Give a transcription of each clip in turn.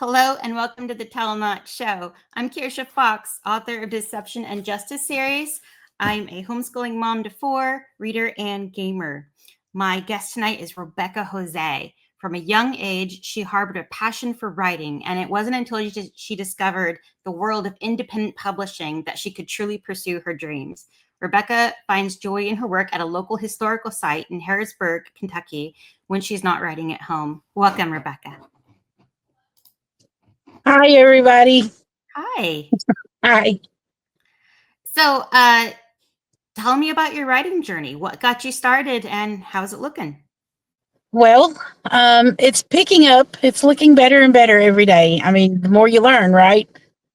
Hello and welcome to the Tell Not Show. I'm Kirsha Fox, author of Deception and Justice series. I'm a homeschooling mom to four, reader, and gamer. My guest tonight is Rebecca Jose. From a young age, she harbored a passion for writing, and it wasn't until she discovered the world of independent publishing that she could truly pursue her dreams. Rebecca finds joy in her work at a local historical site in Harrodsburg, Kentucky, when she's not writing at home. Welcome, Rebecca. Hi, everybody. Hi. Hi. So, tell me about your writing journey. What got you started and how's it looking? Well, it's picking up. It's looking better and better every day. I mean, the more you learn, right?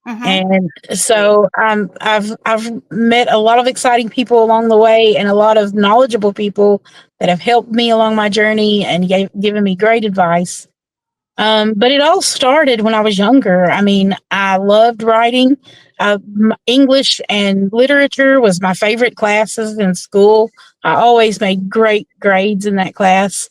Mm-hmm. And so I've met a lot of exciting people along the way, and a lot of knowledgeable people that have helped me along my journey and given me great advice. But it all started when I was younger. I mean, I loved writing. English and literature was my favorite classes in school. I always made great grades in that class.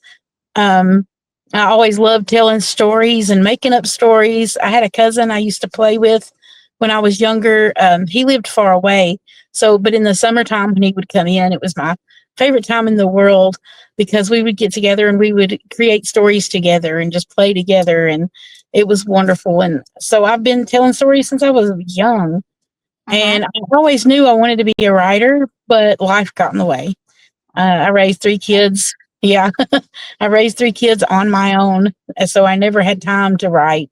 Um, I always loved telling stories and making up stories. I had a cousin I used to play with when I was younger. He lived far away. So, but in the summertime when he would come in, it was my favorite time in the world because we would get together and we would create stories together and just play together. And it was wonderful. And so I've been telling stories since I was young. Mm-hmm. And I always knew I wanted to be a writer, but life got in the way. I raised three kids. Yeah, I raised three kids on my own, and so I never had time to write.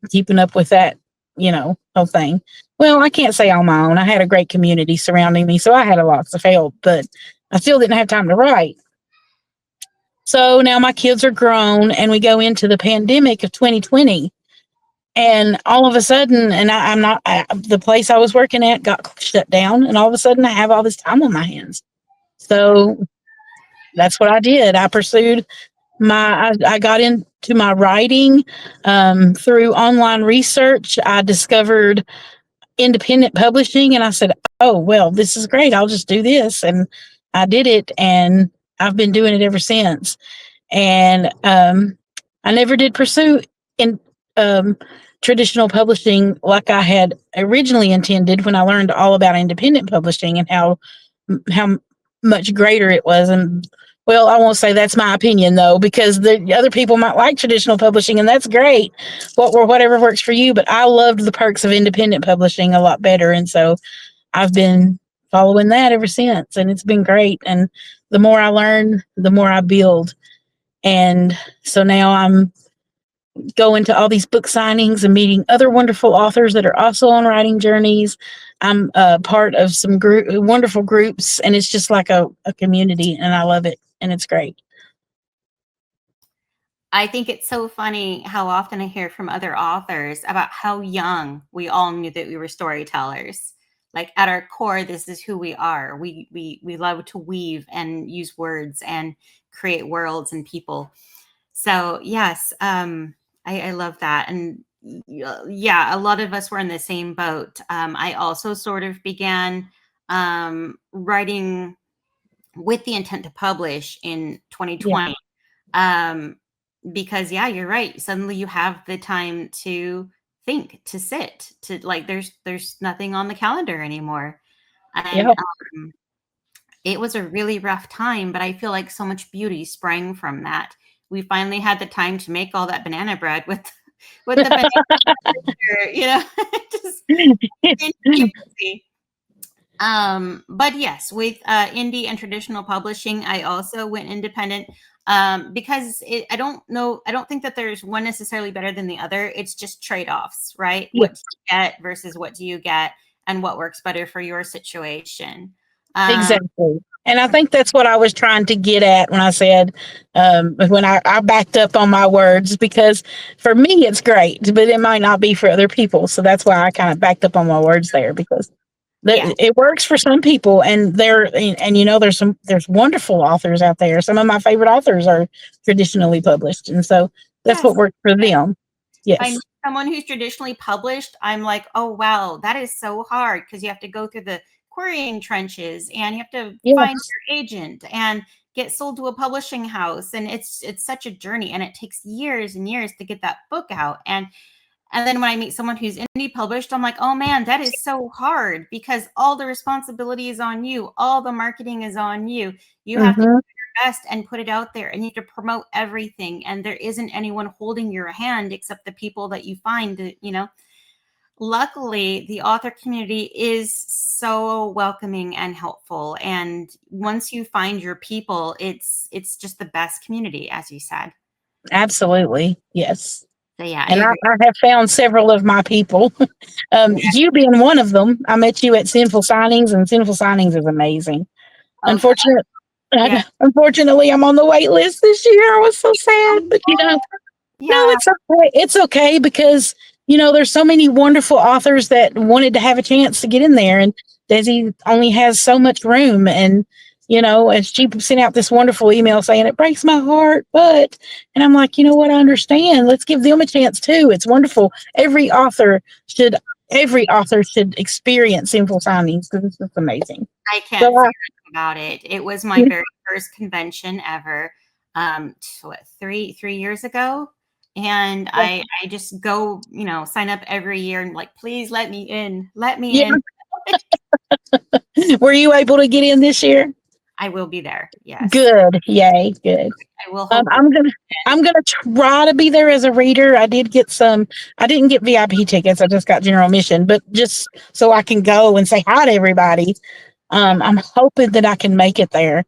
Keeping up with that, whole thing. Well, I can't say on my own. I had a great community surrounding me, so I had a lots of help, but I still didn't have time to write. So now my kids are grown, and we go into the pandemic of 2020, and all of a sudden, and I'm not the place I was working at got shut down, and all of a sudden, I have all this time on my hands. So that's what I did. I pursued I got into my writing through online research. I discovered independent publishing and I said, oh, well, this is great. I'll just do this. And I did it and I've been doing it ever since. And I never did pursue in traditional publishing like I had originally intended when I learned all about independent publishing and how much greater it was. And well, I won't say that's my opinion though, because the other people might like traditional publishing, and that's great. Whatever works for you. But I loved the perks of independent publishing a lot better, and so I've been following that ever since, and it's been great. And the more I learn, the more I build. And so now I'm going to all these book signings and meeting other wonderful authors that are also on writing journeys. I'm part of some wonderful groups, and it's just like a community, and I love it, and it's great. I think it's so funny how often I hear from other authors about how young we all knew that we were storytellers. Like at our core, this is who we are. We love to weave and use words and create worlds and people. So yes, I love that. And yeah, a lot of us were in the same boat. I also sort of began writing with the intent to publish in Yeah. 2020. Because yeah, you're right. Suddenly you have the time to think, to sit, to like there's nothing on the calendar anymore. And Yeah. it was a really rough time, but I feel like so much beauty sprang from that. We finally had the time to make all that banana bread with the banana, just infancy. But yes, with indie and traditional publishing, I also went independent because I don't think that there's one necessarily better than the other. It's just trade-offs, right? Yeah. What do you get versus what do you get, and what works better for your situation. Um, Exactly. And I think that's what I was trying to get at when I said, when I backed up on my words, because for me it's great, but it might not be for other people. So that's why I kind of backed up on my words there, because yeah, it works for some people, and there's wonderful authors out there. Some of my favorite authors are traditionally published, and so that's yes. what works for them. If I know Yes. someone who's traditionally published, I'm like, oh wow, that is so hard because you have to go through the querying trenches and you have to find Yes. your agent and get sold to a publishing house, and it's such a journey, and it takes years and years to get that book out. And then when I meet someone who's indie published, I'm like, oh man, that is so hard, because all the responsibility is on you, all the marketing is on you. You have to do Mhm. your best and put it out there, and you have to promote everything, and there isn't anyone holding your hand except the people that you find that, luckily the author community is so welcoming and helpful, and once you find your people, it's just the best community, as you said. Absolutely. Yes. So yeah, I And agree. I have found several of my people. You being one of them. I met you at Sinful Signings, and Sinful Signings is amazing. Oh Unfortunately, yeah. unfortunately, I'm on the wait list this year. I was so sad, but no, Yeah. it's okay. It's okay because there's so many wonderful authors that wanted to have a chance to get in there, and Desi only has so much room. And she sent out this wonderful email saying it breaks my heart, and I'm like, you know what? I understand. Let's give them a chance too. It's wonderful. Every author should experience Sinful Signings because it's just amazing. I So, can't say enough about it. It was my very first convention ever, what, three years ago, and I just go, sign up every year and like, please let me in, let me yeah. in. Were you able to get in this year? I will be there. Yes, Good. Yay. Good. I will hopefully. I'm gonna try to be there as a reader. I did get some. I didn't get VIP tickets. I just got general admission, but just so I can go and say hi to everybody. I'm hoping that I can make it there.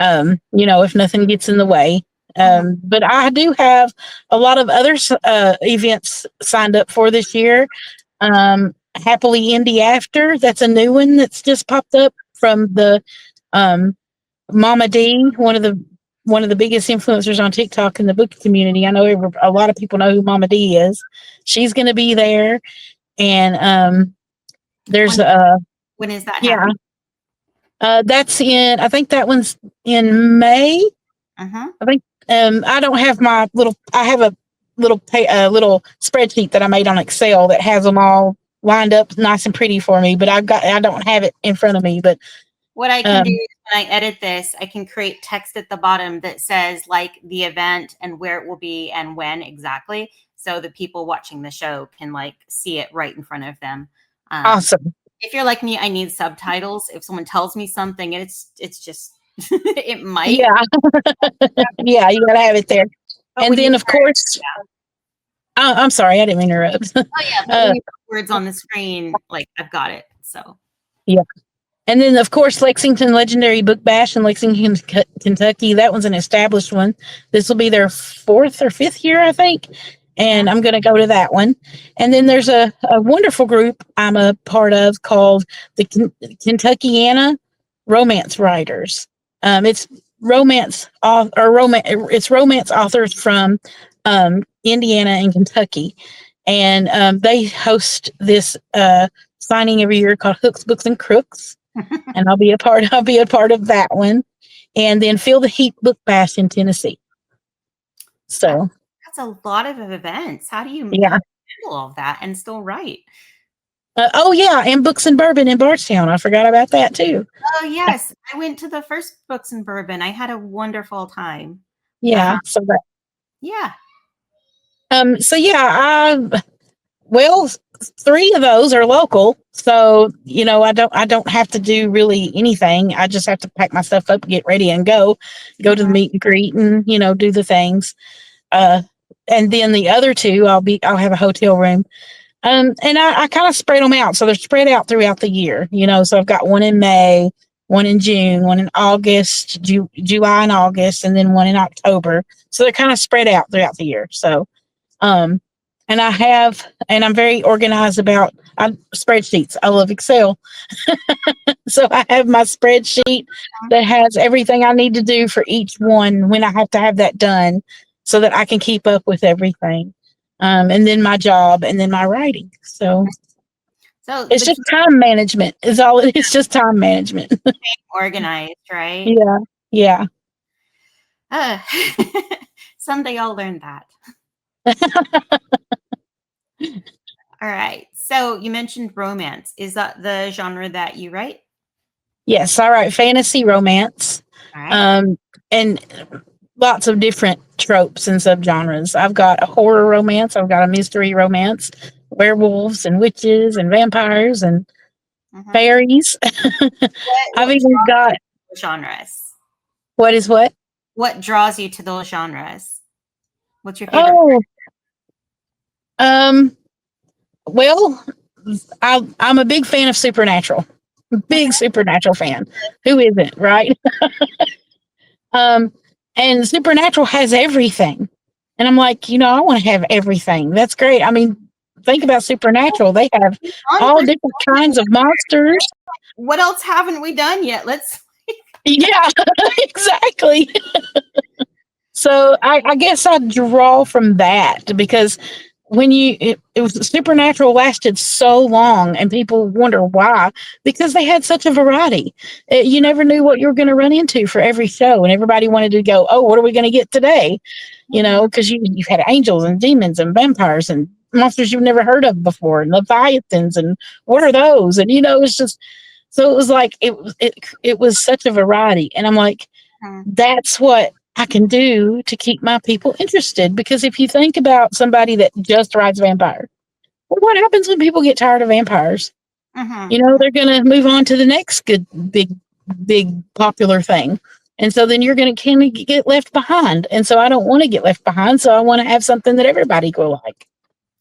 If nothing gets in the way. Mhm. But I do have a lot of other events signed up for this year. Happily Indie After. That's a new one that's just popped up from the um, Mama D, one of the biggest influencers on TikTok in the book community. I know a lot of people know who Mama D is. She's going to be there, and there's When when is that yeah, happening? that's in. I think that one's in May. Uh-huh. I think I don't have my little. I have a little spreadsheet that I made on Excel that has them all lined up nice and pretty for me. But I don't have it in front of me. But What I can do um, is when I edit this, I can create text at the bottom that says like the event and where it will be and when exactly, so the people watching the show can like see it right in front of them. Um, awesome. if you're like me, I need subtitles. If someone tells me something, and it's just it might. Yeah, yeah, you gotta have it there. But And when you then, of course, I'm sorry, I didn't mean to interrupt. oh yeah, but when uh, you put words on the screen, like I've got it. So yeah. And then, of course, Lexington Legendary Book Bash in Lexington, Kentucky. That one's an established one. This will be their fourth or fifth year, I think. yeah. And I'm going to go to that one. And then there's a wonderful group I'm a part of called the Kentuckiana Romance Writers. It's it's romance authors from Indiana and Kentucky, and they host this signing every year called Hooks, Books, and Crooks, and I'll be a part of that one, and then Feel the Heat Book Bash in Tennessee. That, So that's a lot of events. How yeah. do you handle all of that and still write? Oh yeah, and Books and Bourbon in Bardstown. I forgot about that too. Oh, yes. I went to the first Books and Bourbon. I had a wonderful time. Uh, Yeah. yeah. So yeah, well, three of those are local. So, I don't have to do really anything. I just have to pack my stuff up, get ready and go to the Mhm. meet and greet and, do the things. Uh and then the other two I'll have a hotel room. And I kind of spread them out. So they're spread out throughout the year, so I've got one in May, one in June, one in August, July and August, and then one in October. So they're kind of spread out throughout the year. So, um, and I'm very organized about spreadsheets. I love Excel. So I have my spreadsheet that has everything I need to do for each one when I have to have that done so that I can keep up with everything. And then my job and then my writing. So So it's the just key time management is all it is, just time management. organized, right? Yeah. Yeah. Uh, someday I'll learn that. All right. So you mentioned romance. Is that the genre that you write? Yes. I write fantasy romance. All right. And lots of different tropes and subgenres. I've got a horror romance, I've got a mystery romance, werewolves and witches and vampires and Mm-hmm. fairies. I've What even draws got you to those genres? what is what? What draws you to those genres? What's your favorite? Oh, um, well, I'm a big fan of Supernatural. Big Supernatural fan. Who isn't, right? Um, and Supernatural has everything. And I'm like, I want to have everything. That's great. I mean, think about Supernatural. They have On all for different kinds of monsters. what else haven't we done yet? Let's. Yeah, exactly. So I guess I draw from that because when it was Supernatural lasted so long and people wonder why because they had such a variety. You never knew what you were going to run into for every show, and everybody wanted to go, oh, what are we going to get today? Because you had angels and demons and vampires and monsters you've never heard of before, and leviathans, and what are those? And it's just so it was like it was such a variety, and I'm like, that's what I can do to keep my people interested. Because if you think about somebody that just rides vampire, well, what happens when people get tired of vampires? Mm-hmm. They're going to move on to the next good, big popular thing. And so then you're going to kind of get left behind. And so I don't want to get left behind. So I want to have something that everybody will like.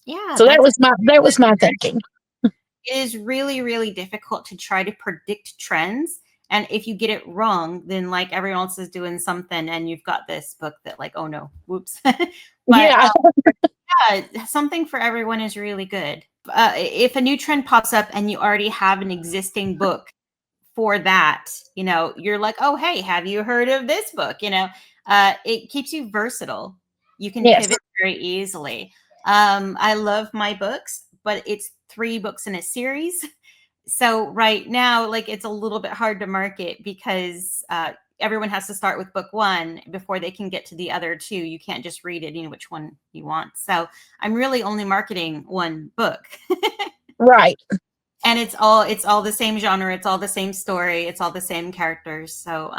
Yeah, So that that's was my thinking. it is really, really difficult to try to predict trends. And if you get it wrong, then like everyone else is doing something and you've got this book that like, oh no, whoops. But Yeah. yeah, something for everyone is really good. If a new trend pops up and you already have an existing book for that, you're like, oh, hey, have you heard of this book? It keeps you versatile. You can Yes. pivot very easily. I love my books, but it's 3 books in a series. So right now, like it's a little bit hard to market because everyone has to start with book 1 before they can get to the other 2. You can't just read it, which one you want. So I'm really only marketing 1 book. Right. And it's all the same genre, it's all the same story, it's all the same characters. So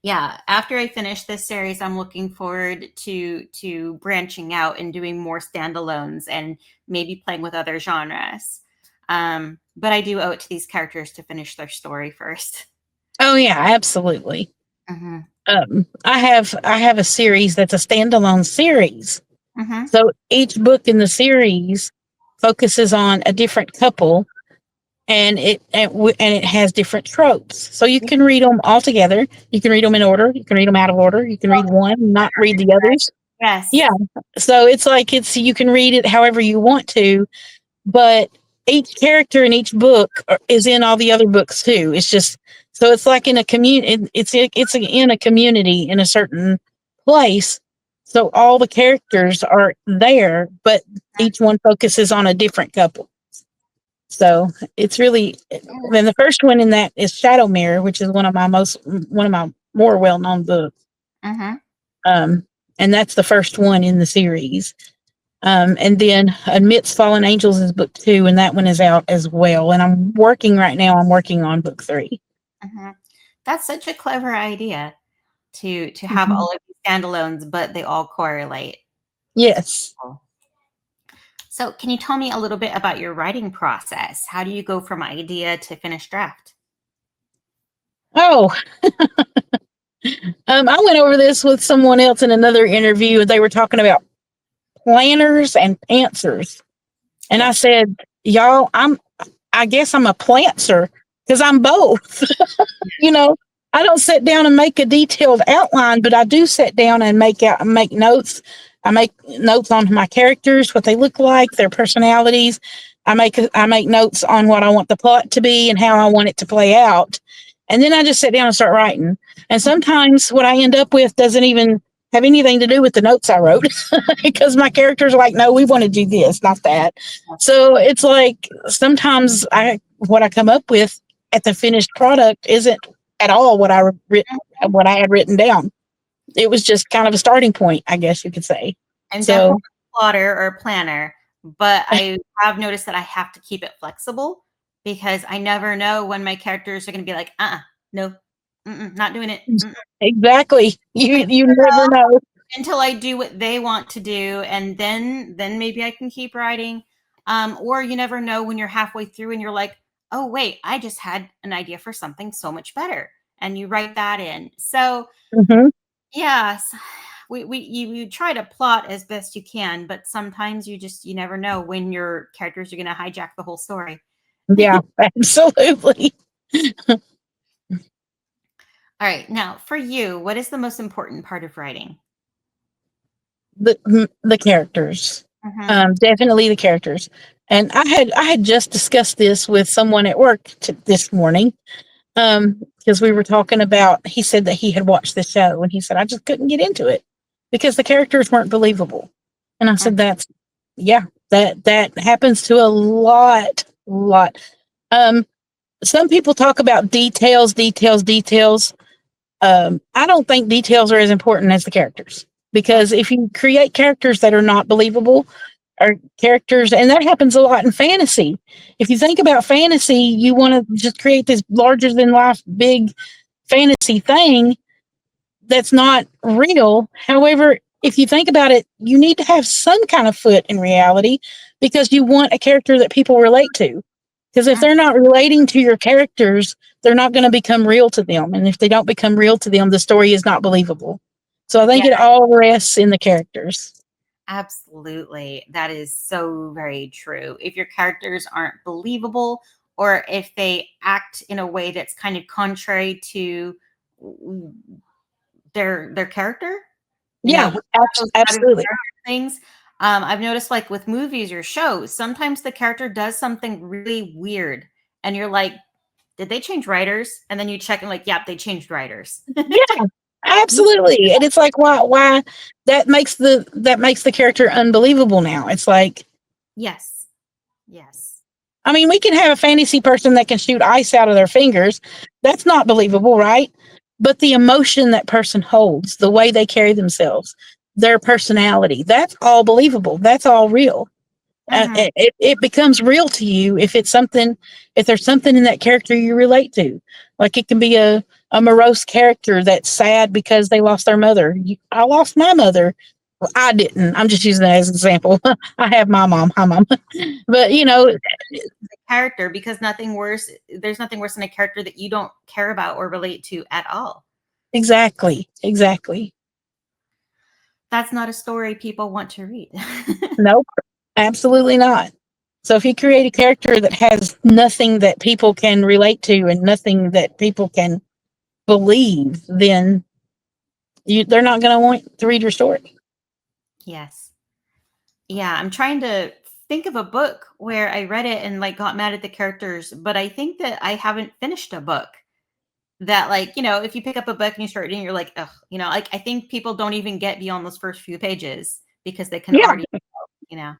yeah, after I finish this series, I'm looking forward to branching out and doing more standalones and maybe playing with other genres. But I do owe it to these characters to finish their story first. Oh yeah, absolutely. Mm-hmm. I have a series that's a standalone series. Mm-hmm. So each book in the series focuses on a different couple, and it has different tropes. So you can read them all together. You can read them in order. You can read them out of order. You can read one, and not read the others. Yes. Yeah. So it's like you can read it however you want to, but each character in each book is in all the other books too. It's just so it's like in a community. It's in a community in a certain place. So all the characters are there, but each one focuses on a different couple. So it's really then the first one in that is Shadow Mirror, which is one of my more well known books. Mm-hmm. And that's the first one in the series. And then Amidst Fallen Angels is book 2, and that one is out as well. And I'm working on book 3. Mm-hmm. That's such a clever idea to have all of these standalones, but they all correlate. Yes. So, can you tell me a little bit about your writing process? How do you go from idea to finished draft? Oh, I went over this with someone else in another interview. They were talking about planners and pantsers. And I said, y'all, I guess I'm a plantser because I'm both. you know, I don't sit down and make a detailed outline, but I do sit down and make notes. I make notes on my characters, what they look like, their personalities. I make notes on what I want the plot to be and how I want it to play out. And then I just sit down and start writing. And sometimes what I end up with doesn't even have anything to do with the notes I wrote because my characters are like, no, we want to do this, not that. So it's like sometimes what I come up with at the finished product isn't at all what I had written down. It was just kind of a starting point, I guess you could say. I'm So definitely a plotter or a planner, but I have noticed that I have to keep it flexible because I never know when my characters are going to be like, no, Not doing it. Exactly. Wait You never know. until I do what they want to do, and then maybe I can keep writing. Or you never know when you're halfway through and you're like, oh wait, I just had an idea for something so much better, and you write that in. So Hmm. yes, you try to plot as best you can, but sometimes you never know when your characters are going to hijack the whole story. Yeah, absolutely. All right, now for you, what is the most important part of writing? The characters, Mm-hmm. definitely the characters. And I had just discussed this with someone at work this morning, because we were talking about. He said that he had watched the show, and he said I just couldn't get into it because the characters weren't believable. And I said that's yeah, that happens to a lot. Um, some people talk about details. I don't think details are as important as the characters, because if you create characters that are not believable, or characters, and that happens a lot in fantasy. If you think about fantasy, you want to just create this larger than life big fantasy thing that's not real. However, if you think about it, you need to have some kind of foot in reality, because you want a character that people relate to. Because if they're not relating to your characters, they're not going to become real to them. And if they don't become real to them, the story is not believable. So I think Yeah, it all rests in the characters. absolutely. That is so very true. If your characters aren't believable, or if they act in a way that's kind of contrary to their character, Yeah, those out of absolutely. character things. I've noticed, like with movies or shows, sometimes the character does something really weird, and you're like, "Did they change writers?" And then you check and like, "Yep, they changed writers." Yeah, absolutely. And it's like, why that makes the character unbelievable now. It's like, Yes, yes, I mean, we can have a fantasy person that can shoot ice out of their fingers. That's not believable, right? But the emotion that person holds, the way they carry themselves, their personality, that's all believable. That's all real. hmm It becomes real to you if it's something, if there's something in that character you relate to. Like it can be a morose character that's sad because they lost their mother. I lost my mother. Well, I didn't. I'm just using that as an example. I have my mom. Hi, mom. But the character, because nothing worse. There's nothing worse than a character that you don't care about or relate to at all. exactly. That's not a story people want to read. Nope, absolutely not. So if you create a character that has nothing that people can relate to and nothing that people can believe, then they're not going to want to read your story. Yes. Yeah, I'm trying to think of a book where I read it and like got mad at the characters, but I think that I haven't finished a book that, like, if you pick up a book and you start reading, you're like, ugh, like I think people don't even get beyond those first few pages because they can Yeah, already, you know.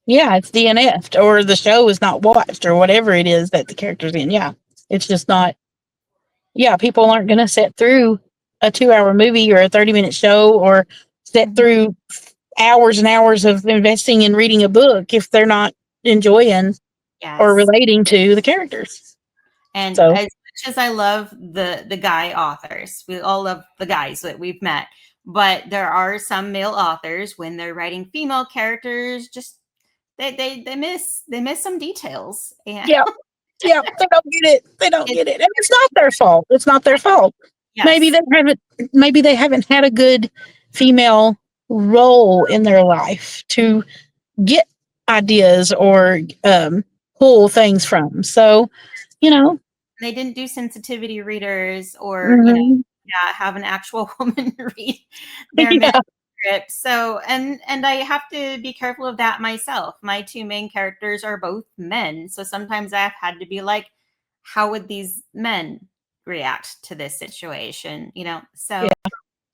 yeah, it's DNF'd or the show is not watched or whatever it is that the character's in. Yeah, it's just not. Yeah, people aren't going to sit through a 2 hour movie or a 30-minute show or sit Mhm. through hours and hours of investing in reading a book if they're not enjoying or Yes. relating to the characters. And So, as much as I love the guy authors, we all love the guys that we've met, but there are some male authors when they're writing female characters, just they miss some details. And yeah, yeah, they don't get it. They don't it's get it. And it's not their fault. It's not their fault. Maybe yes. they haven't maybe they haven't had a good female role in their life to get ideas or pull things from. So, you know, They didn't do sensitivity readers, or mhm, yeah, have an actual woman read their yeah, manuscript. So, and I have to be careful of that myself. My two main characters are both men, so sometimes I've had to be like, how would these men react to this situation? So yeah.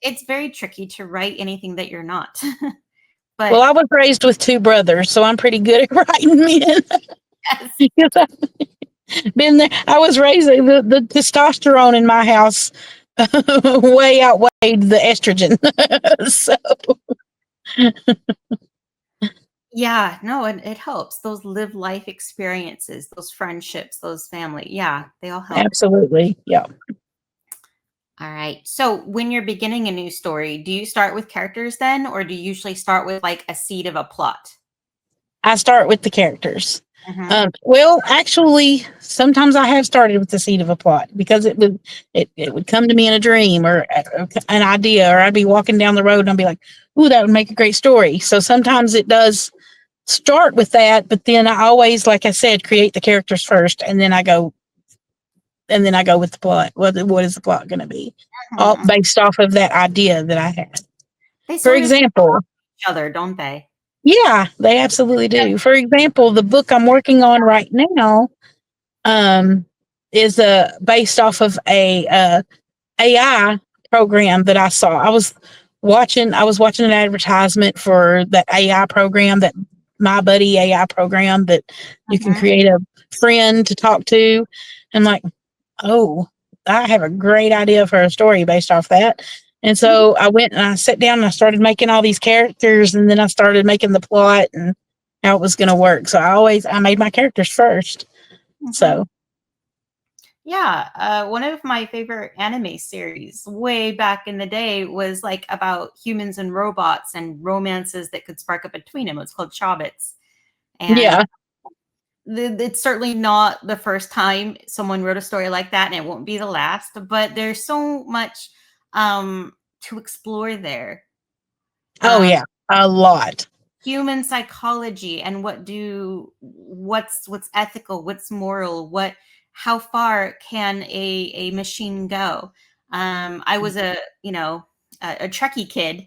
it's very tricky to write anything that you're not. Well, But I was raised with two brothers, so I'm pretty good at writing men. yes, Because I've been there. I was raised the testosterone in my house way outweighed the estrogen. So yeah, no, it helps. Those live life experiences, those friendships, those family, yeah, they all help. absolutely, yeah. All right. So when you're beginning a new story, do you start with characters then, or do you usually start with like a seed of a plot? I start with the characters. Mm-hmm. Well, actually, sometimes I have started with the seed of a plot because it would come to me in a dream or an idea, or I'd be walking down the road and I'd be like, "Ooh, that would make a great story." So sometimes it does start with that, but then I always, like I said, create the characters first, and then I go with the plot. What is the plot going to be? All Mm-hmm. based off of that idea that I had. They For sort of example, each other, don't they? yeah, they absolutely do. For example, the book I'm working on right now um, is based off of a AI program that I saw. I was watching an advertisement for that AI program, that My Buddy AI program that you can Mm-hmm. create a friend to talk to. And like, oh, I have a great idea for a story based off that. And so I went and I sat down and I started making all these characters, and then I started making the plot and how it was going to work. So I made my characters first. Mm-hmm. So Yeah, one of my favorite anime series way back in the day was like about humans and robots and romances that could spark up between them. It's called Chobits. And yeah. it's certainly not the first time someone wrote a story like that, and it won't be the last, but there's so much to explore there. Oh Um, yeah. A lot. Human psychology and what's ethical, what's moral, what how far can a machine go. I was a Trekkie kid.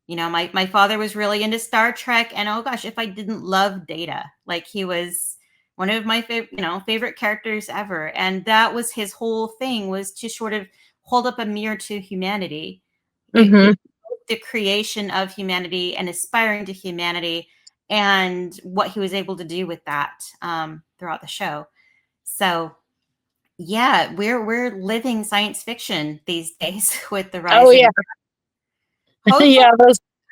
My father was really into Star Trek, and oh gosh, if I didn't love Data, like he was one of my favorite characters ever, and that was his whole thing, was to sort of hold up a mirror to humanity. Hmm. The creation of humanity and aspiring to humanity, and what he was able to do with that throughout the show. So yeah, we're living science fiction these days with the Oh rise of yeah. hopefully Yeah.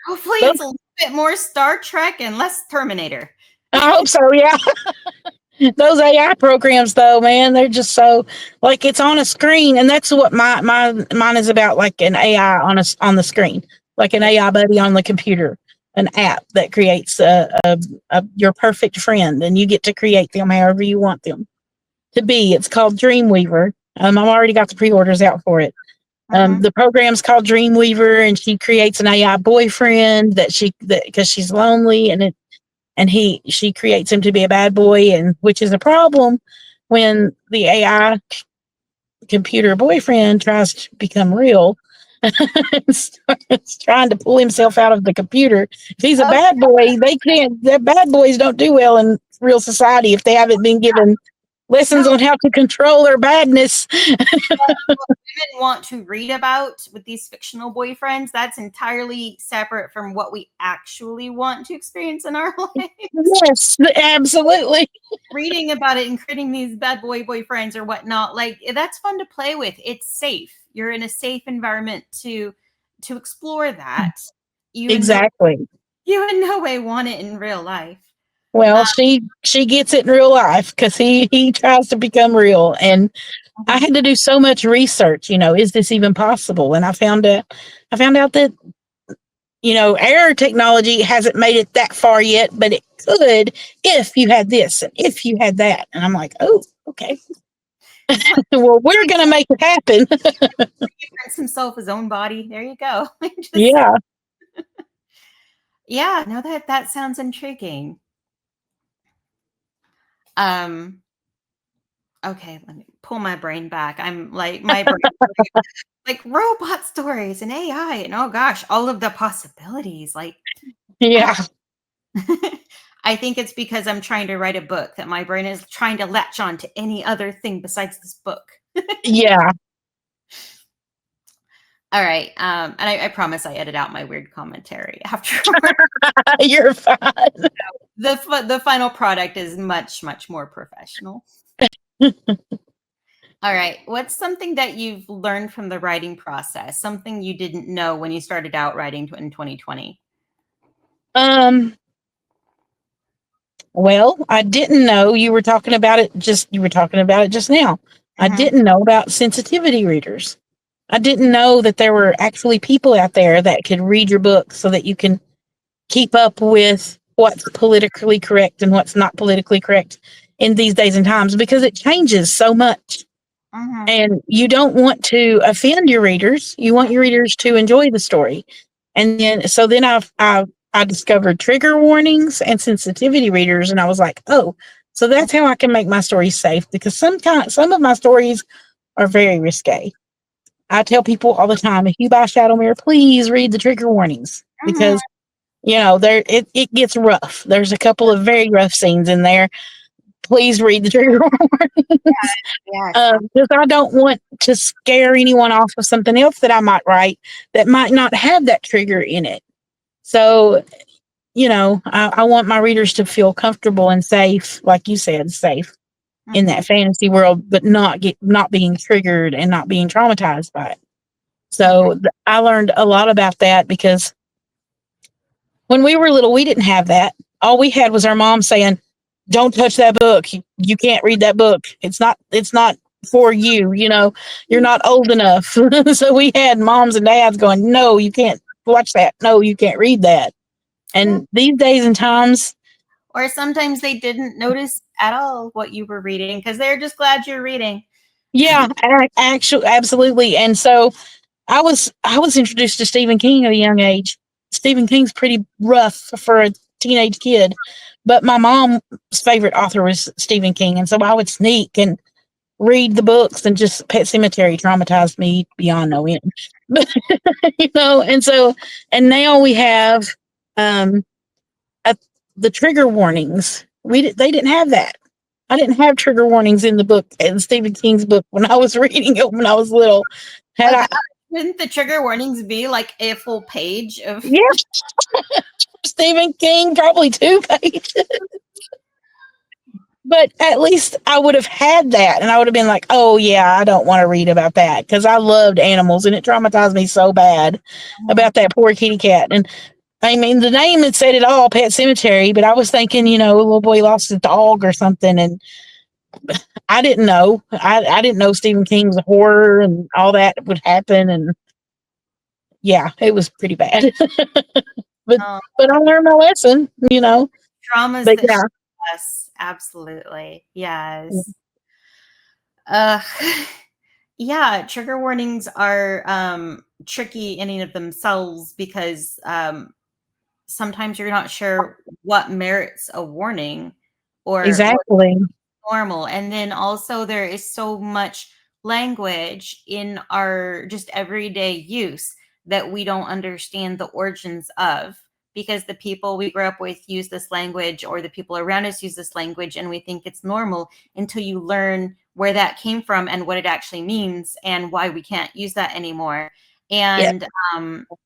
hopefully Those it's a little bit more Star Trek and less Terminator. I hope so. Yeah. Those AI programs, though, man, they're just so like it's on a screen, and that's what mine is about. Like an AI on the screen, like an Yeah. AI buddy on the computer, an app that creates your perfect friend, and you get to create them however you want them to be. It's called Dreamweaver. I've already got the pre-orders out for it. Mm-hmm. The program's called Dreamweaver, and she creates an AI boyfriend that because she's lonely, she creates him to be a bad boy, and which is a problem when the AI computer boyfriend tries to become real and starts trying to pull himself out of the computer. If he's a Oh, bad boy, they can't. The bad boys don't do well in real society if they haven't been given lessons no, on how to control their badness. what women want to read about with these fictional boyfriends, that's entirely separate from what we actually want to experience in our lives. Yes, absolutely. Reading about it and creating these bad boyfriends or whatnot, like that's fun to play with. It's safe. You're in a safe environment to explore that. You in no Exactly. you in no way want it in real life. Well, she gets it in real life because he tries to become real, and I Mhm. had to do so much research. Is this even possible? And I found out that our technology hasn't made it that far yet, but it could if you had this and if you had that. And I'm like, oh, okay. It's like Well, we're gonna make it happen. he prints himself his own body. There you go. Just Yeah, yeah, no, that sounds intriguing. Um, okay, let me pull my brain back. I'm like my brain like robot stories and AI and oh gosh, all of the possibilities. Like I yeah, don't I think it's because I'm trying to write a book that my brain is trying to latch on to any other thing besides this book. yeah. All right. And I promise I edit out my weird commentary afterward. You're fine. The final product is much, much more professional. All right. What's something that you've learned from the writing process? Something you didn't know when you started out writing in 2020? Um. Well, I didn't know you were talking about it. You were talking about it just now. I Mhm. didn't know about sensitivity readers. I didn't know that there were actually people out there that could read your book so that you can keep up with what's politically correct and what's not politically correct in these days and times, because it changes so much. Mm-hmm. And you don't want to offend your readers. You want your readers to enjoy the story. And then, so then I discovered trigger warnings and sensitivity readers, and I was like, oh, so that's how I can make my stories safe, because some of my stories are very risque. I tell people all the time, if you buy Shadowmere, please read the trigger warnings, Mm-hmm. because there it gets rough. There's a couple of very rough scenes in there. Please read the trigger warnings, Yes. because I don't want to scare anyone off of something else that I might write that might not have that trigger in it. So, I want my readers to feel comfortable and safe, like you said, safe in Mm-hmm. that fantasy world, but not being triggered and not being traumatized by it. So I learned a lot about that, because when we were little, we didn't have that. All we had was our mom saying, "Don't touch that book. You can't read that book. It's not for you. You're not old enough." So we had moms and dads going, "No, you can't watch that. No, you can't read that." Yeah. And these days and times, Or sometimes they didn't notice at all what you were reading because they're just glad you're reading. yeah, actually, absolutely. And so I was introduced to Stephen King at a young age. Stephen King's pretty rough for a teenage kid, but my mom's favorite author was Stephen King, and so I would sneak and read the books, and just Pet Cemetery traumatized me beyond no end. But and now we have um a, the trigger warnings. They didn't have that. I didn't have trigger warnings in the book, in Stephen King's book, when I was reading it when I was little. Had Oh, I, shouldn't the trigger warnings be like a full page of? yeah, Stephen King, probably 2 pages. But at least I would have had that, and I would have been like, "Oh yeah, I don't want to read about that," because I loved animals, and it traumatized me so bad about that poor kitty cat. And I mean, the name had said it all, Pet Cemetery, but I was thinking, a little boy lost his dog or something, and I didn't know. I didn't know Stephen King's horror and all that would happen, and yeah, it was pretty bad. but Oh, but I learned my lesson. dramas But that yeah, shape us. Absolutely. Yes. Uh, yeah, trigger warnings are tricky in and of themselves because sometimes you're not sure what merits a warning or exactly. normal. And then also there is so much language in our just everyday use that we don't understand the origins of, because the people we grew up with use this language or the people around us use this language and we think it's normal until you learn where that came from and what it actually means and why we can't use that anymore. Yeah, And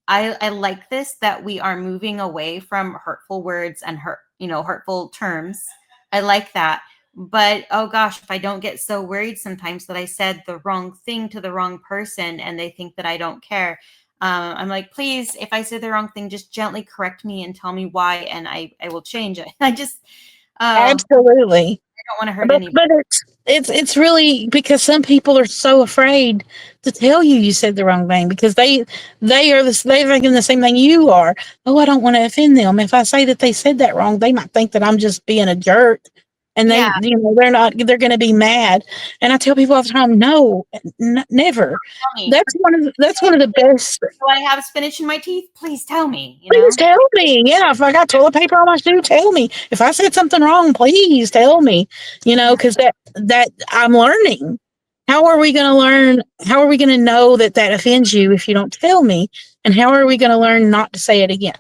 I like this that we are moving away from hurtful words and hurtful terms. I like that. But oh gosh, if I don't get so worried sometimes that I said the wrong thing to the wrong person and they think that I don't care, I'm like, please, if I say the wrong thing, just gently correct me and tell me why, and I will change it. I absolutely. don't want to hurt But anybody. but it's really because some people are so afraid to tell you said the wrong thing, because they're thinking the same thing you are. Oh, I don't want to offend them. If I say that they said that wrong, they might think that I'm just being a jerk, and Yeah, they're going to be mad. And I tell people all the time, no, never. tell me. That's one of the best. Do I have spinach in my teeth? Please tell me. Please tell me. Yeah, if I got toilet paper on my shoe, tell me. If I said something wrong, please tell me. Yeah. Because that I'm learning. How are we going to learn? How are we going to know that offends you if you don't tell me? And how are we going to learn not to say it again?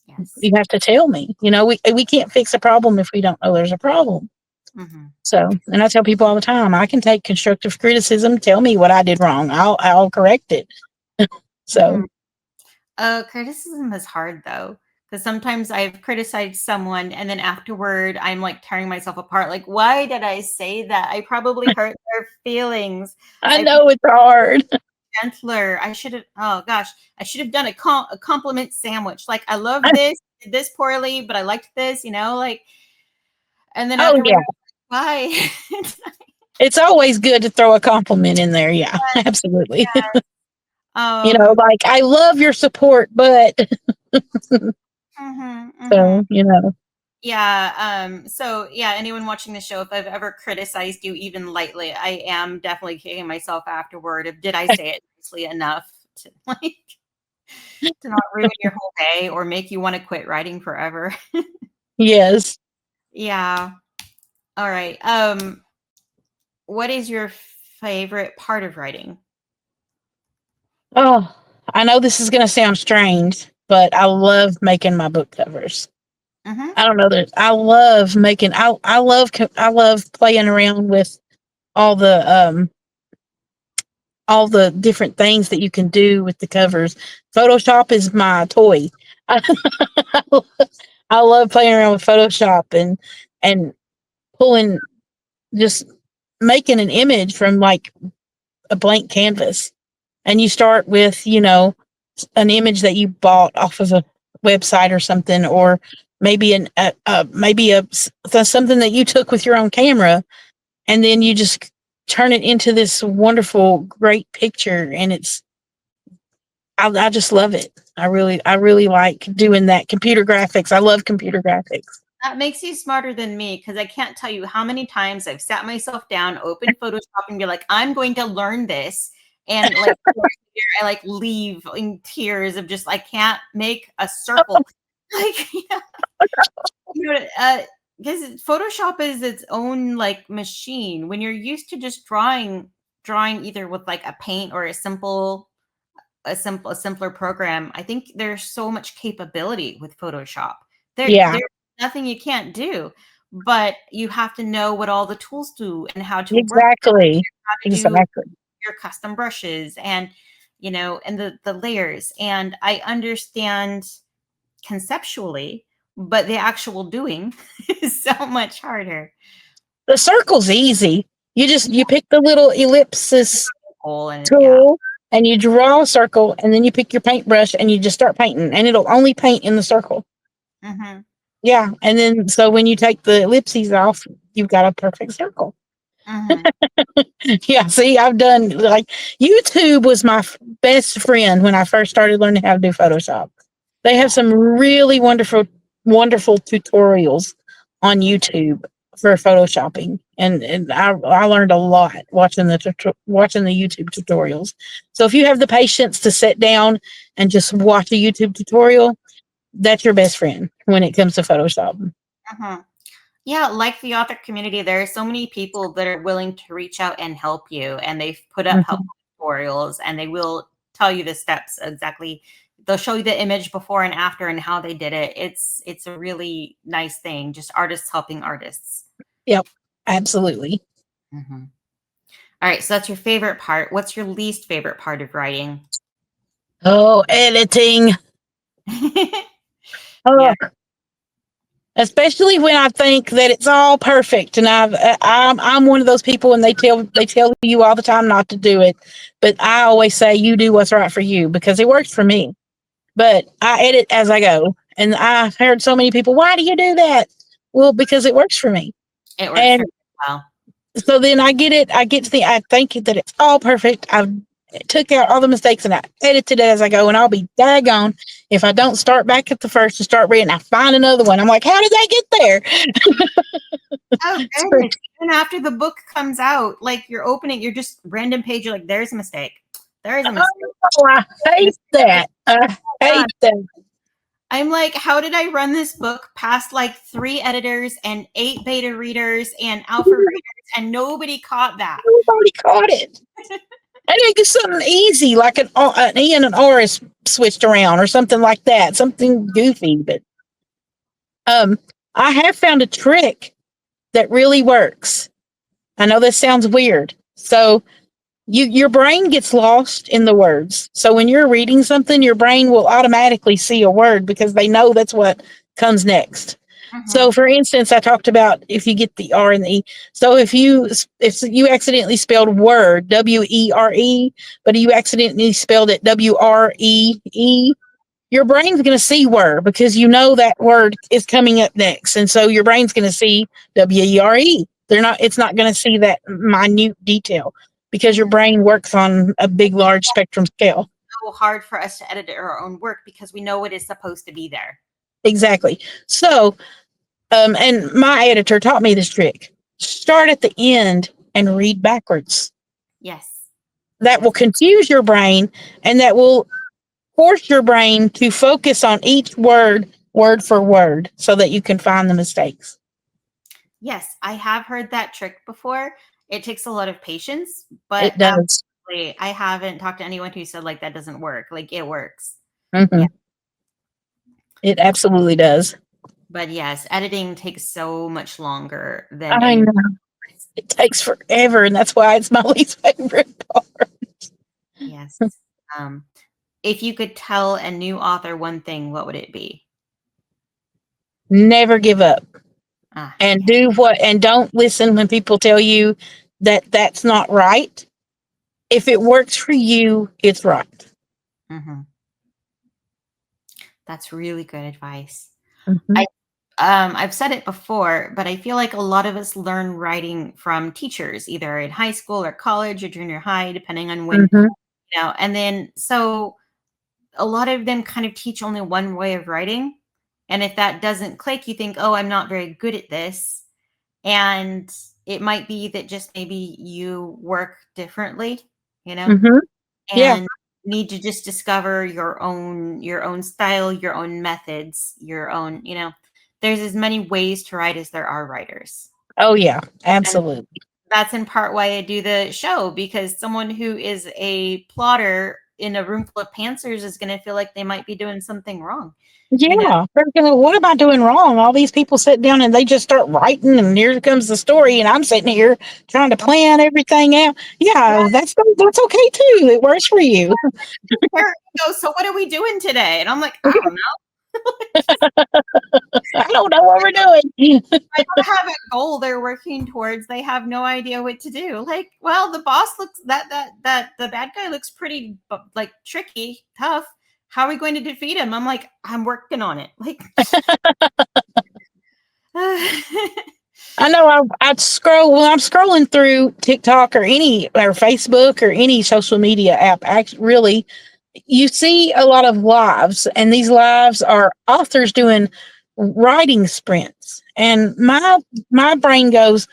Yes. You have to tell me. We can't fix a problem if we don't know there's a problem. Hmm. So, and I tell people all the time, I can take constructive criticism. Tell me what I did wrong. I'll correct it. Hmm. So, Criticism is hard though, because sometimes I've criticized someone and then afterward I'm like tearing myself apart. Like, why did I say that? I probably hurt their feelings. I I know it's hard. gentler. I should have. Oh gosh, I should have done a compliment sandwich. Like, I love this. Did this poorly, but I liked this. Like, and then Oh afterward, yeah. why? It's always good to throw a compliment in there. Yeah, absolutely. Um, Like I love your support, but mhm, mhm. so, you know. Yeah. So yeah, anyone watching the show, if I've ever criticized you even lightly, I am definitely kicking myself afterward. If did I say it nicely enough to like to not ruin your whole day or make you want to quit writing forever? Yes. Yeah. All right. What is your favorite part of writing? Oh, I know this is going to sound strange, but I love making my book covers. Mm-hmm. I don't know that I love making. I love playing around with all the um all the different things that you can do with the covers. Photoshop is my toy. I, I love playing around with Photoshop and pulling, just making an image from like a blank canvas. And you start with, an image that you bought off of a website or something, or maybe something that you took with your own camera, and then you just turn it into this wonderful, great picture. And I just love it. I really like doing that. Computer graphics. I love computer graphics. That makes you smarter than me because I can't tell you how many times I've sat myself down, opened Photoshop, and be like, I'm going to learn this. And like, I like leave in tears of just, I can't make a circle. Like, yeah, you know, because Photoshop is its own like machine. When you're used to just drawing either with like a paint or a simpler program, I think there's so much capability with Photoshop. Yeah, There's nothing you can't do, but you have to know what all the tools do and how to work, exactly. how to do Exactly. your custom brushes and and the layers. And I understand conceptually, but the actual doing is so much harder. The circle's easy. You pick the little ellipsis Whole and yeah. tool and you draw a circle, and then you pick your paintbrush and you just start painting, and it'll only paint in the circle. Hmm. Yeah. And then so when you take the ellipses off, you've got a perfect circle. Hmm. Yeah. See, I've done like YouTube was my best friend when I first started learning how to do Photoshop. They have Yeah. some really wonderful, wonderful tutorials on YouTube for photoshopping, and I learned a lot watching the YouTube tutorials. So if you have the patience to sit down and just watch a YouTube tutorial, that's your best friend when it comes to Photoshop. Hmm. Yeah, like the author community, there are so many people that are willing to reach out and help you, and they've put up Mhm. helpful tutorials, and they will tell you the steps exactly. They'll show you the image before and after and how they did it. It's a really nice thing, just artists helping artists. Yep, absolutely. Hmm. All right, so that's your favorite part. What's your least favorite part of writing? Oh, editing. Yeah. Oh, especially when I think that it's all perfect, and I'm one of those people, and they tell you all the time not to do it, but I always say you do what's right for you because it works for me. But I edit as I go, and I've heard so many people, why do you do that? Well, because it works for me. It works for And me well. so then I think that it's all perfect. I've took out all the mistakes and I edited it as I go, and I'll be daggone if I don't start back at the first and start reading. I find another one. I'm like, how did that get there? Oh So, goodness. Even after the book comes out, like you're opening, you're just random page, you're like, there's a mistake. There is a mistake. oh, I hate that. I God. hate that. I'm like, how did I run this book past like 3 editors and 8 beta readers and alpha readers and nobody caught that? Nobody caught it. I think it's something easy, like an E and an R is switched around or something like that, something goofy. But um, I have found a trick that really works. I know this sounds weird. So your brain gets lost in the words. So when you're reading something, your brain will automatically see a word because they know that's what comes next. So Hmm. for instance, I talked about if you get the R and the E. So if you accidentally spelled word WERE, but you accidentally spelled it WREE, your brain's going to see word because you know that word is coming up next, and so your brain's going to see WERE. It's not going to see that minute detail because your brain works on a big, large spectrum scale. so hard for us to edit our own work because we know it is supposed to be there. Exactly. So, and my editor taught me this trick. Start at the end and read backwards. Yes. That will Yes. confuse your brain, and that will force your brain to focus on each word for word, so that you can find the mistakes. Yes, I have heard that trick before. It takes a lot of patience, but It does. I haven't talked to anyone who said like that doesn't work. Like it works. Hmm. Yeah. It absolutely does. But yes, editing takes so much longer than I any. know. It takes forever, and that's why it's my least favorite part. Yes. Um, if you could tell a new author one thing, what would it be? Never give up, Ah, and yeah. and don't listen when people tell you that that's not right. If it works for you, it's right. Hmm. That's really good advice. Hmm. I I've said it before, but I feel like a lot of us learn writing from teachers, either in high school or college or junior high, depending on when, Hmm. and then so a lot of them kind of teach only one way of writing. And if that doesn't click, you think, oh, I'm not very good at this. And it might be that just maybe you work differently, you know, Hmm. Yeah. and need to just discover your own style, your own methods, your own, there's as many ways to write as there are writers. Oh yeah. And Absolutely. that's in part why I do the show, because someone who is a plotter in a room full of pantsers is going to feel like they might be doing something wrong, you know. Yeah. They're gonna, what am I doing wrong? All these people sit down and they just start writing, and here comes the story, and I'm sitting here trying to plan everything out. Yeah, that's okay too. It works for you. There you go. So what are we doing today? And I'm like, I don't know. I don't know what we're doing. I don't have a goal they're working towards. They have no idea what to do. Like, well, the boss looks that the bad guy looks pretty like tricky, tough. How are we going to defeat him? I'm like, I'm working on it. Like, I know I'd scroll when I'm scrolling through TikTok or Facebook or any social media app. Actually, really, you see a lot of lives, and these lives are authors doing writing sprints. And my brain goes,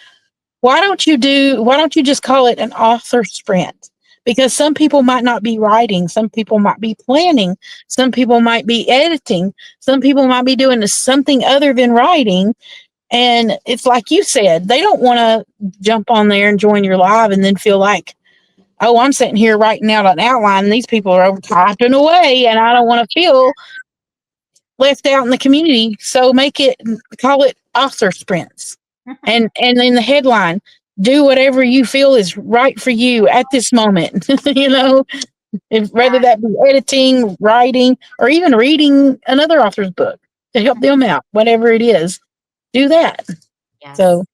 why don't you just call it an author sprint? Because some people might not be writing, some people might be planning, some people might be editing, some people might be doing something other than writing. And it's like you said, they don't want to jump on there and join your live and then feel like, oh, I'm sitting here writing out an outline, and these people are over typing away, and I don't want to feel left out in the community. So call it author sprints. And in the headline, do whatever you feel is right for you at this moment. Whether that be editing, writing, or even reading another author's book to help them out, whatever it is, do that. yes. So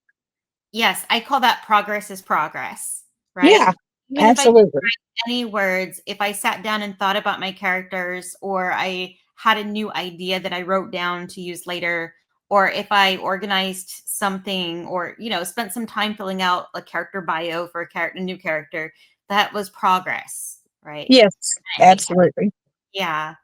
Yes, I call that progress is progress, right? yeah, Even if I didn't absolutely. write any words, if I sat down and thought about my characters, or I had a new idea that I wrote down to use later, or if I organized something, or spent some time filling out a character bio for a new character, that was progress, right? Yes, It absolutely. Yeah.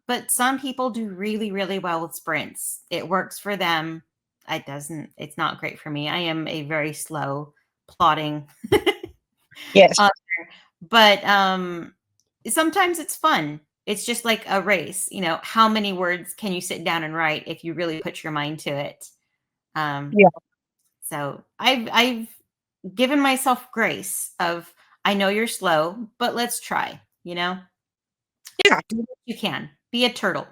But some people do really, really well with sprints. It works for them. It's not great for me. I am a very slow plotting Yes. author. But sometimes it's fun. It's just like a race. How many words can you sit down and write if you really put your mind to it? Um, Yeah. so I've given myself grace of, I know you're slow, but let's try, Yeah. do what you can. Be a turtle.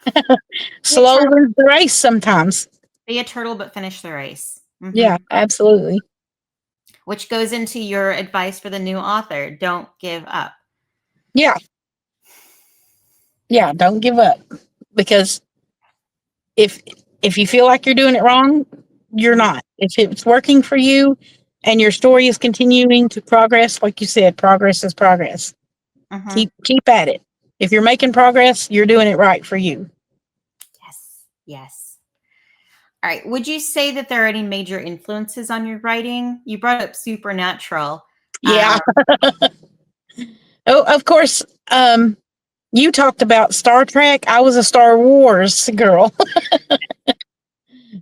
Be a Slow turtle. wins the race sometimes. Be a turtle, but finish the race. Yeah, absolutely. Which goes into your advice for the new author. Don't give up. Yeah. Yeah. Don't give up, because if if you feel like you're doing it wrong, you're Mhm. not. If it's working for you and your story is continuing to progress, like you said, progress is progress. Mhm. Keep at it. If you're making progress, you're doing it right for you. Yes. Yes. All right. Would you say that there are any major influences on your writing? You brought up supernatural. Yeah. Oh, of course. You talked about Star Trek. I was a Star Wars girl.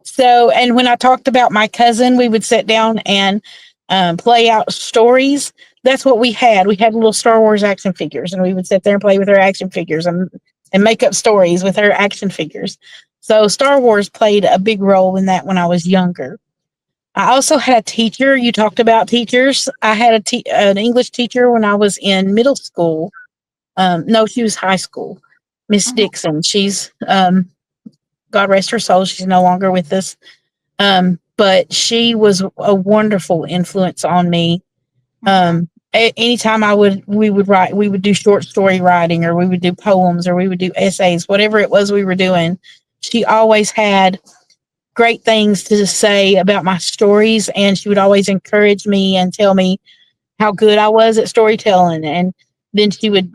So, and when I talked about my cousin, we would sit down and play out stories. That's what we had. We had little Star Wars action figures, and we would sit there and play with our action figures and make up stories with our action figures. So, Star Wars played a big role in that when I was younger. I also had a teacher. You talked about teachers. I had an English teacher when I was in middle school. No, she was high school. Miss Mhm, Dixon. She's God rest her soul. She's no longer with us. But she was a wonderful influence on me. mhm, Anytime we would write, we would do short story writing, or we would do poems, or we would do essays, whatever it was we were doing. She always had great things to say about my stories, and she would always encourage me and tell me how good I was at storytelling. And then she would,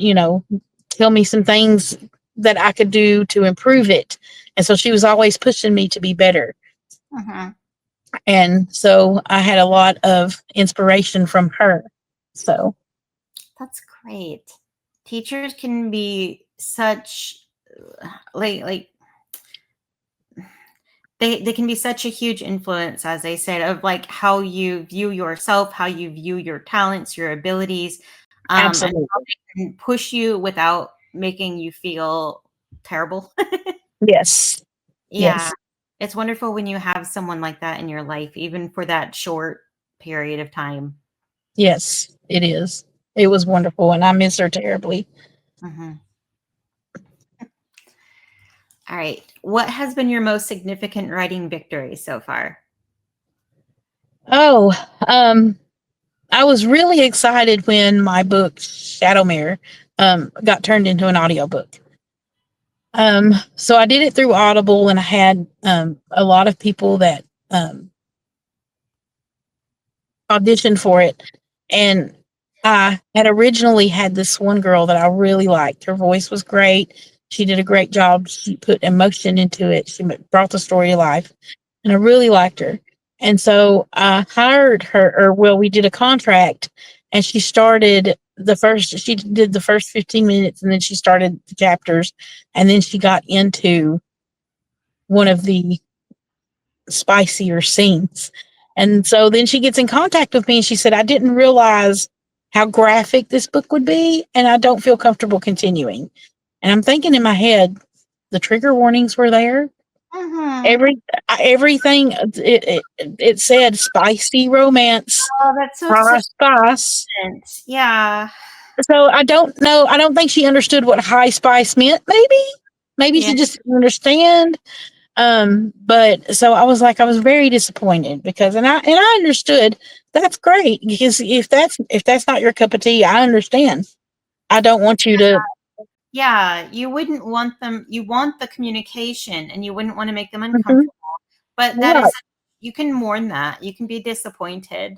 tell me some things that I could do to improve it. And so she was always pushing me to be better. mhm. And so I had a lot of inspiration from her. So, That's great. Teachers can be such like they can be such a huge influence, as they said, of like how you view yourself, how you view your talents, your abilities, and how absolutely. they can push you without making you feel terrible. Yes. Yeah, Yes. it's wonderful when you have someone like that in your life, even for that short period of time. Yes, it is. It was wonderful. And I miss her terribly. Mhm. All right. What has been your most significant writing victory so far? Oh, I was really excited when my book, Shadowmare, got turned into an audiobook. So I did it through Audible, and I had a lot of people that auditioned for it. And I had originally had this one girl that I really liked. Her voice was great. She did a great job. She put emotion into it. She brought the story to life, and I really liked her. And so I hired her, or well, we did a contract, and she did the first 15 minutes, and then she started the chapters, and then she got into one of the spicier scenes. And so then she gets in contact with me, and she said, I didn't realize how graphic this book would be, and I don't feel comfortable continuing. And I'm thinking in my head, the trigger warnings were there. Mhm. Every everything it said spicy romance, Oh, that's so sweet. spice. Yeah. So I don't know. I don't think she understood what high spice meant. Maybe Yeah. she just didn't understand. But so I was very disappointed because, and I understood that's great, because if that's not your cup of tea, I understand. I don't want you to. Yeah, you wouldn't want them, you want the communication and you wouldn't want to make them Mhm. uncomfortable. But that Right. is, you can mourn that. You can be disappointed.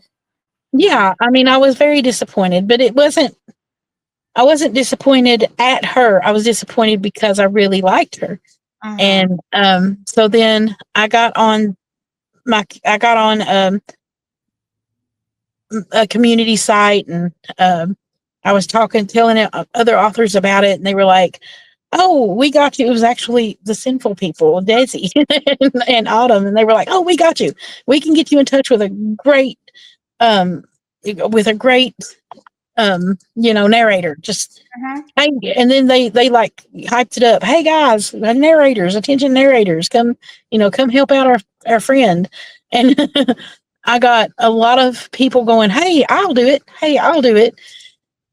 Yeah, I mean, I was very disappointed, but I wasn't disappointed at her. I was disappointed because I really liked her. Mhm. And so then I got on a community site, and I was telling other authors about it, and they were like, "Oh, we got you." It was actually the Sinful People, Desi and Autumn, and they were like, "Oh, we got you. We can get you in touch um, with a great, narrator. Just Mhm. hey." And then they like hyped it up. Hey guys, narrators, attention narrators, come help out our friend. And I got a lot of people going, "Hey, I'll do it. Hey, I'll do it."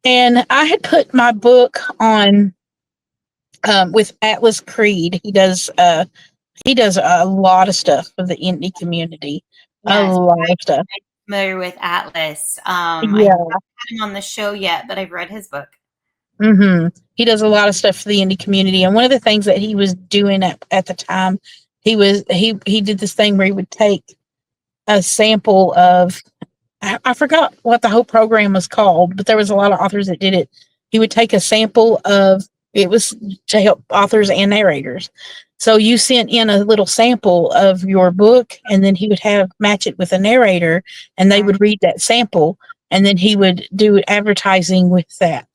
And I had put my book on with Atlas Creed. He does a lot of stuff for the indie community. A Yes, lot of stuff. familiar with Atlas. I haven't Yeah. had him on the show yet, but I've read his book. He does a lot of stuff for the indie community. And one of the things that he was doing at the time, he did this thing where he would take a sample of, I forgot what the whole program was called, but there was a lot of authors that did it. He would take a sample of, it was to help authors and narrators. So you sent in a little sample of your book, and then he would have match it with a narrator, and they Mhm. would read that sample, and then he would do advertising with that.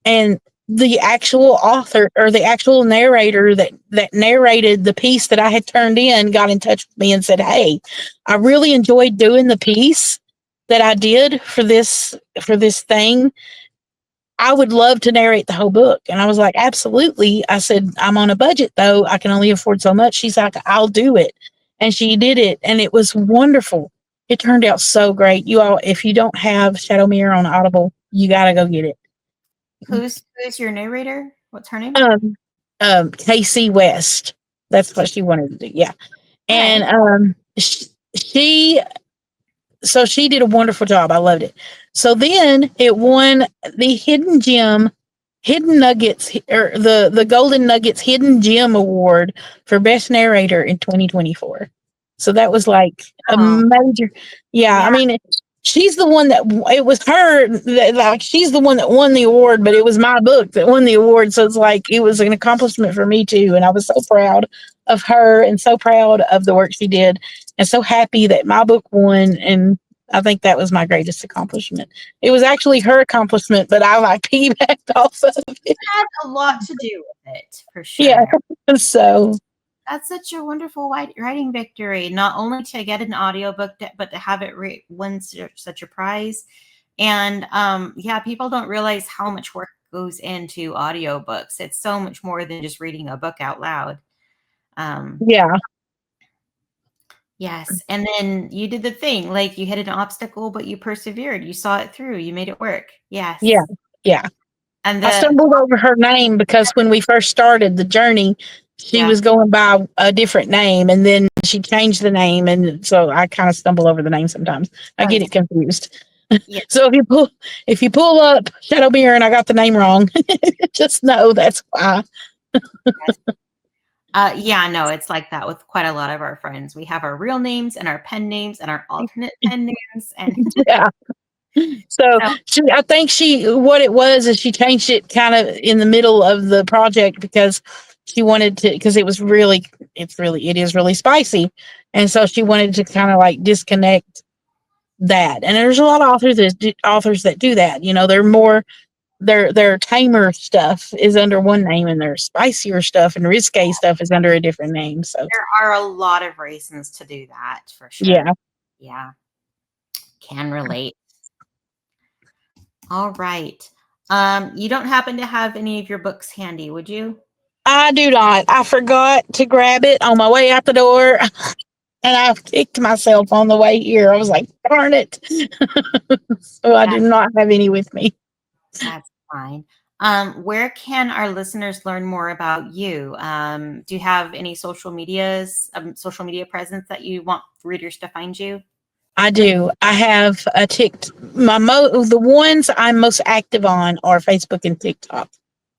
And the actual author or the actual narrator that narrated the piece that I had turned in got in touch with me and said, "Hey, I really enjoyed doing the piece that I did for this thing. I would love to narrate the whole book." And I was like, "Absolutely." I said, "I'm on a budget though. I can only afford so much." She's like, "I'll do it." And she did it, and it was wonderful. It turned out so great. You all, if you don't have Shadow Mirror on Audible, you got to go get it. Who's your narrator? What's her name? Casey West. That's what she wanted to do. Yeah. All And right. she so she did a wonderful job. I loved it. So then it won the Hidden Nuggets, or the Golden Nuggets Hidden Gem Award for Best Narrator in 2024. So that was like a Oh, major. Yeah, I yeah. mean, she's the one that it was her that, like, she's the one that won the award, but it was my book that won the award. So it's like it was an accomplishment for me too, and I was so proud of her and so proud of the work she did, and so happy that my book won. And I think that was my greatest accomplishment. It was actually her accomplishment, but I like piggybacked off of it. It had a lot to do with it, for Yeah. sure. So That's such a wonderful writing victory, not only to get an audiobook, but to have it win such a prize. And yeah, people don't realize how much work goes into audiobooks. It's so much more than just reading a book out loud. yeah, Yes. And then you did the thing, like you hit an obstacle, but you persevered. You saw it through. You made it work. yeah, Yes. yeah. And I the stumbled over her name because when we first started the journey, she yeah, was going by a different name, and then she changed the name, and so I kind of stumble over the name sometimes. I oh get yeah, it confused. yeah. So if you pull up Shadow Beer and I got the name wrong, just know that's why. Yes. Yeah, no, it's like that with quite a lot of our friends. We have our real names and our pen names and our alternate pen names, and Yeah. So so I think what it was is she changed it kind of in the middle of the project because she wanted to, because it is really spicy. And so she wanted to kind of like disconnect that. And there's a lot of authors that do that. You know, they're more, their tamer stuff is under one name, and their spicier stuff and risque stuff is under a different name. So there are a lot of reasons to do that for sure. yeah, Yeah, can relate. All right. You don't happen to have any of your books handy, would you? I do not. I forgot to grab it on my way out the door. And I kicked myself on the way here. I was like, darn it. So I do That, not have any with me. that's fine. Where can our listeners learn more about you? Do you have any social media presence that you want readers to find you? I do. I have a ticked the ones I'm most active on are Facebook and TikTok.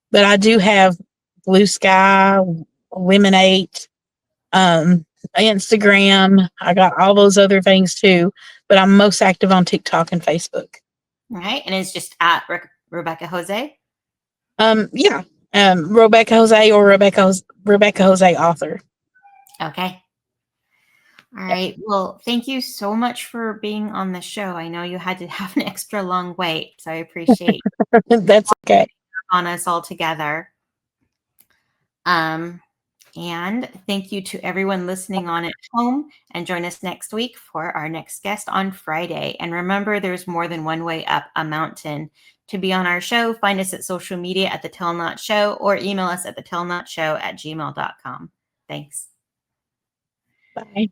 But I do have Blue Sky, Lemonade, um, Instagram. I got all those other things too. But I'm most active on TikTok and Facebook. All right. And it's just at Rebecca Jose. Yeah. Rebecca Jose or Rebecca Jose author. Okay. All right. Well, thank you so much for being on the show. I know you had to have an extra long wait, so I appreciate That's okay. on us all together. Um, and thank you to everyone listening on at home. And join us next week for our next guest on Friday. And remember, there's more than one way up a mountain. To be on our show, find us at social media at The Tell Not Show or email us at thetellnotshow@gmail.com. Thanks. Bye.